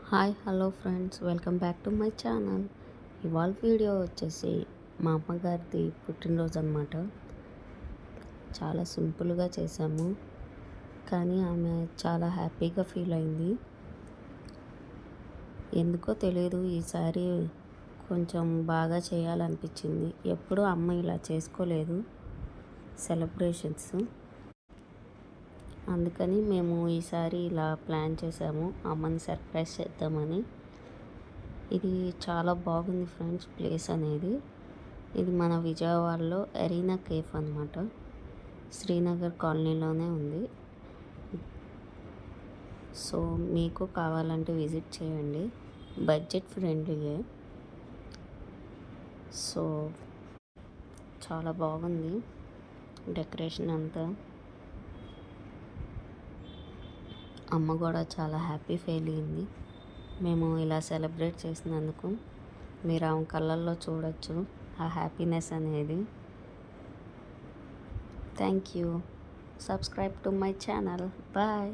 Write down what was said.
Hi hello friends, welcome back to my channel. ఇవాళ video వచ్చేసి మా అమ్మగారిది పుట్టినరోజు అనమాట. చాలా సింపుల్గా చేసాము, కానీ ఆమె చాలా హ్యాపీగా ఫీల్ అయింది. ఎందుకో తెలియదు, ఈసారి కొంచెం బాగా చేయాలనిపించింది. ఎప్పుడూ అమ్మ ఇలా చేసుకోలేదు సెలబ్రేషన్స్. అందుకని మేము ఈసారి ఇలా ప్లాన్ చేసాము, అమ్మని సర్ప్రైజ్ చేద్దామని. ఇది చాలా బాగుంది ఫ్రెండ్స్, ప్లేస్ అనేది. ఇది మన విజయవాడలో ఎరీనా కేఫ్ అనమాట. శ్రీనగర్ కాలనీలోనే ఉంది. సో మీకు కావాలంటే విజిట్ చేయండి, బడ్జెట్ ఫ్రెండ్లీయే. సో చాలా బాగుంది డెకరేషన్ అంతా. అమ్మ కూడా చాలా హ్యాపీ ఫీల్ అయింది మేము ఇలా సెలబ్రేట్ చేసినందుకు. మీరు ఆమె కళ్ళల్లో చూడొచ్చు ఆ హ్యాపీనెస్ అనేది. Thank you. Subscribe to my channel. Bye.